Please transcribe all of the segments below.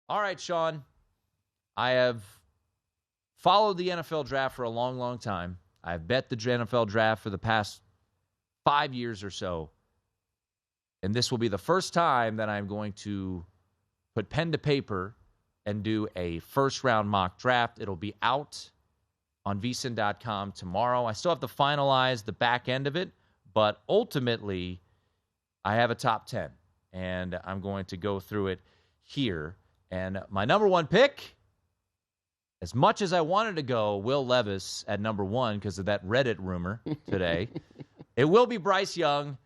All right, Sean. I have followed the NFL draft for a long, long time. I've bet the NFL draft for the past 5 years or so. And this will be the first time that I'm going to put pen to paper and do a first-round mock draft. It'll be out on VSiN.com tomorrow. I still have to finalize the back end of it, but ultimately, I have a top 10, and I'm going to go through it here. And my number one pick, as much as I wanted to go Will Levis at number one because of that Reddit rumor today, it will be Bryce Young.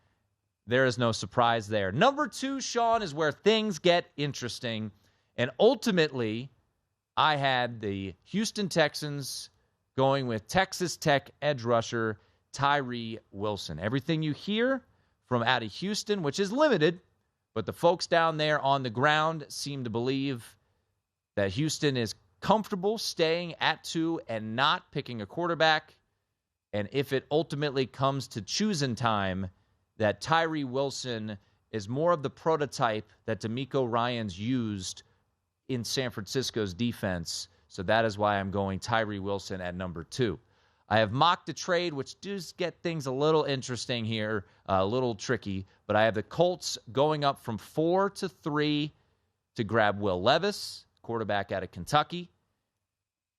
There is no surprise there. Number two, Sean, is where things get interesting. And ultimately, I had the Houston Texans going with Texas Tech edge rusher Tyree Wilson. Everything you hear from out of Houston, which is limited, but the folks down there on the ground seem to believe that Houston is comfortable staying at 2 and not picking a quarterback. And if it ultimately comes to choosing time, that Tyree Wilson is more of the prototype that DeMeco Ryans used in San Francisco's defense. So that is why I'm going Tyree Wilson at number 2. I have mocked a trade, which does get things a little interesting here, a little tricky. But I have the Colts going up from 4 to 3 to grab Will Levis, quarterback out of Kentucky.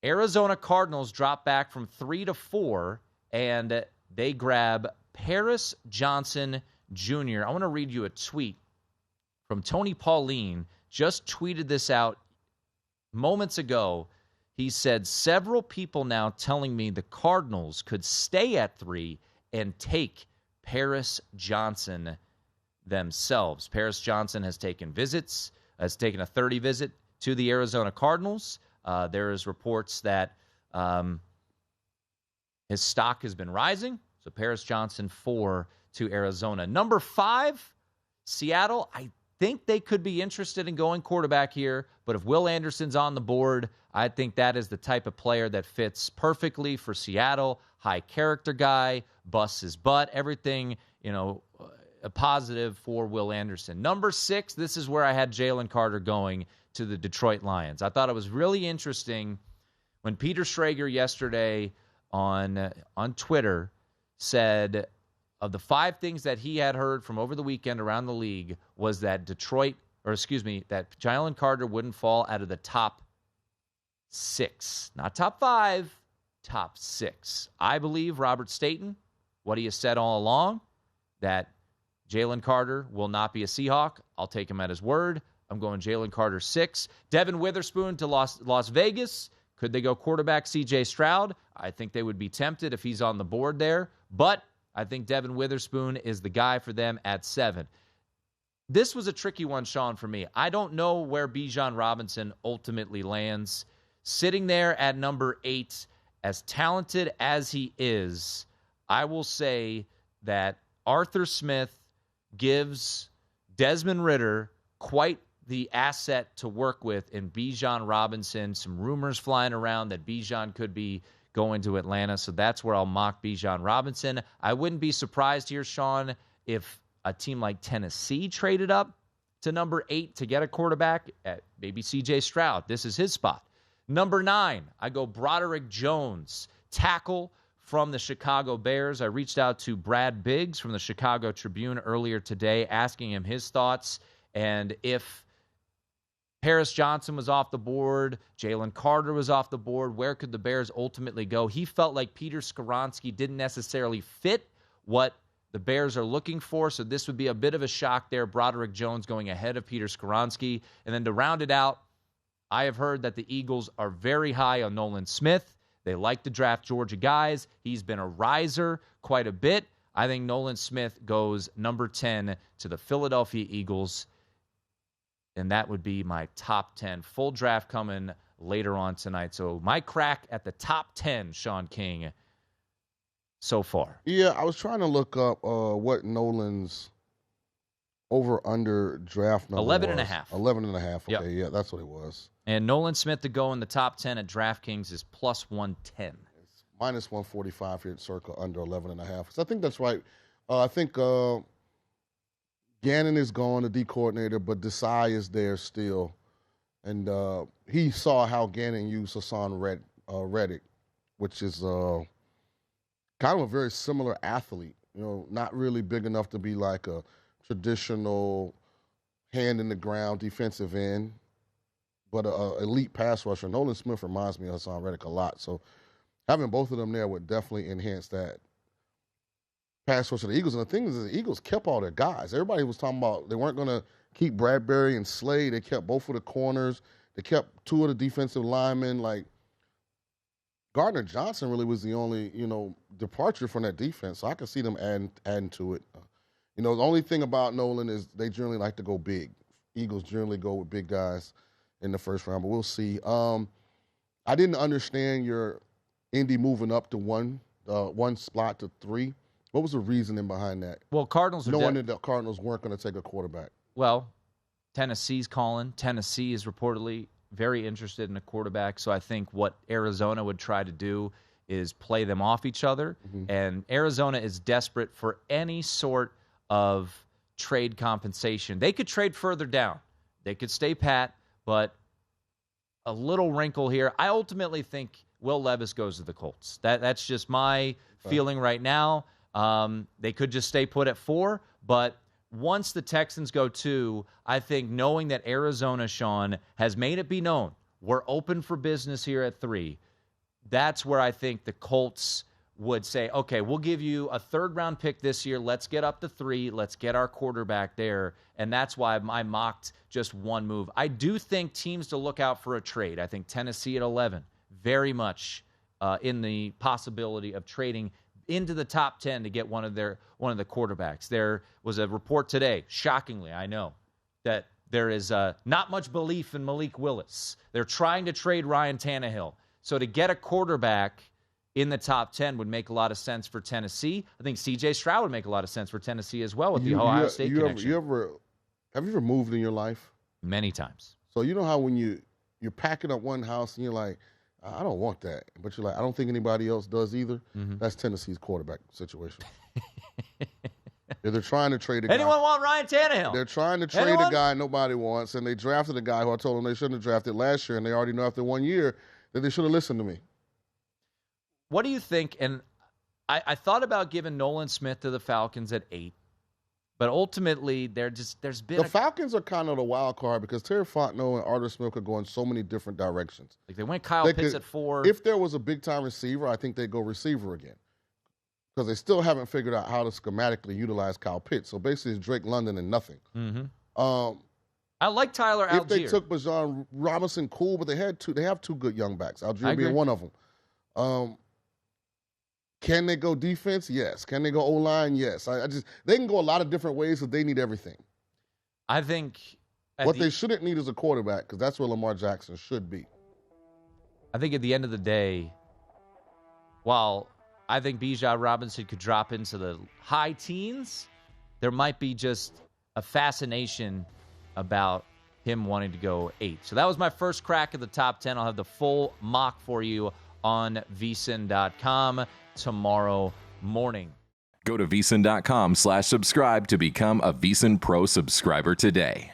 Arizona Cardinals drop back from 3 to 4, and they grab Paris Johnson Jr. I want to read you a tweet from Tony Pauline. Just tweeted this out moments ago. He said, several people now telling me the Cardinals could stay at 3 and take Paris Johnson themselves. Paris Johnson has taken a 30 visit to the Arizona Cardinals. There is reports that his stock has been rising. So Paris Johnson 4 to Arizona. Number 5, Seattle. I think they could be interested in going quarterback here, but if Will Anderson's on the board, I think that is the type of player that fits perfectly for Seattle. High character guy, busts his butt, everything, a positive for Will Anderson. Number 6, this is where I had Jalen Carter going to the Detroit Lions. I thought it was really interesting when Peter Schrager yesterday on Twitter said of the 5 things that he had heard from over the weekend around the league was that that Jalen Carter wouldn't fall out of the top 6. Not top 5, top 6. I believe Robert Staten, what he has said all along, that Jalen Carter will not be a Seahawk. I'll take him at his word. I'm going Jalen Carter 6. Devin Witherspoon to Las Vegas. Could they go quarterback C.J. Stroud? I think they would be tempted if he's on the board there. But I think Devin Witherspoon is the guy for them at 7. This was a tricky one, Sean, for me. I don't know where Bijan Robinson ultimately lands. Sitting there at number 8, as talented as he is, I will say that Arthur Smith gives Desmond Ridder quite the asset to work with in Bijan Robinson. Some rumors flying around that Bijan could be going to Atlanta, so that's where I'll mock Bijan Robinson. I wouldn't be surprised here, Sean, if a team like Tennessee traded up to number 8 to get a quarterback at maybe C.J. Stroud. This is his spot. Number 9, I go Broderick Jones, tackle from the Chicago Bears. I reached out to Brad Biggs from the Chicago Tribune earlier today, asking him his thoughts, and if Paris Johnson was off the board, Jalen Carter was off the board, where could the Bears ultimately go? He felt like Peter Skoronski didn't necessarily fit what the Bears are looking for, so this would be a bit of a shock there. Broderick Jones going ahead of Peter Skoronski. And then to round it out, I have heard that the Eagles are very high on Nolan Smith. They like to draft Georgia guys. He's been a riser quite a bit. I think Nolan Smith goes number 10 to the Philadelphia Eagles. And that would be my top 10. Full draft coming later on tonight. So my crack at the top 10, Shaun King, so far. Yeah, I was trying to look up what Nolan's over-under draft number 11 was. and a half. 11 and a half. Okay, Yep. Yeah, that's what it was. And Nolan Smith to go in the top 10 at DraftKings is plus 110. It's minus 145 here at Circa, under 11 and a half. So I think that's right. I think Gannon is gone, the D coordinator, but Desai is there still. And he saw how Gannon used Hassan Reddick, which is kind of a very similar athlete. Not really big enough to be like a traditional hand-in-the-ground defensive end, but an elite pass rusher. Nolan Smith reminds me of Hassan Reddick a lot. So having both of them there would definitely enhance that pass rush of the Eagles. And the thing is, the Eagles kept all their guys. Everybody was talking about they weren't going to keep Bradbury and Slade. They kept both of the corners. They kept two of the defensive linemen. Like, Gardner Johnson really was the only, departure from that defense. So I can see them adding to it. The only thing about Nolan is they generally like to go big. Eagles generally go with big guys in the first round, but we'll see. I didn't understand your Indy moving up to one spot to 3. What was the reasoning behind that? Well, Cardinals are knowing that the Cardinals weren't going to take a quarterback. Well, Tennessee's calling. Tennessee is reportedly very interested in a quarterback. So I think what Arizona would try to do is play them off each other. Mm-hmm. And Arizona is desperate for any sort of trade compensation. They could trade further down. They could stay pat, but a little wrinkle here. I ultimately think Will Levis goes to the Colts. That's just my feeling right now. They could just stay put at 4, but once the Texans go 2, I think knowing that Arizona, Sean, has made it be known, we're open for business here at 3, that's where I think the Colts would say, okay, we'll give you a 3rd-round pick this year. Let's get up to 3. Let's get our quarterback there. And that's why I mocked just one move. I do think teams to look out for a trade. I think Tennessee at 11, very much in the possibility of trading into the top 10 to get one of the quarterbacks. There was a report today, shockingly, I know, that there is not much belief in Malik Willis. They're trying to trade Ryan Tannehill. So to get a quarterback in the top 10 would make a lot of sense for Tennessee. I think C.J. Stroud would make a lot of sense for Tennessee as well with the Ohio State connection. Have you ever moved in your life? Many times. So you know how when you're packing up one house and you're like, I don't want that. But you're like, I don't think anybody else does either. Mm-hmm. That's Tennessee's quarterback situation. They're trying to trade a guy. Anyone want Ryan Tannehill? They're trying to trade a guy nobody wants, and they drafted a guy who I told them they shouldn't have drafted last year, and they already know after 1 year that they should have listened to me. What do you think? And I thought about giving Nolan Smith to the Falcons at 8. But ultimately, there's been the Falcons are kind of the wild card because Terry Fontenot and Arthur Smith could go in so many different directions. Like they went Kyle Pitts at 4. If there was a big-time receiver, I think they'd go receiver again because they still haven't figured out how to schematically utilize Kyle Pitts. So basically, it's Drake London and nothing. Mm-hmm. I like Tyler Algier. If they took Bijan Robinson, cool, but they have two good young backs. Algier being one of them. Can they go defense? Yes. Can they go O-line? Yes. They can go a lot of different ways because they need everything. I think what they shouldn't need is a quarterback because that's where Lamar Jackson should be. I think at the end of the day, while I think Bijan Robinson could drop into the high teens, there might be just a fascination about him wanting to go 8. So that was my first crack at the top 10. I'll have the full mock for you on VSiN.com tomorrow morning. Go to VSiN.com/subscribe to become a VSiN Pro subscriber today.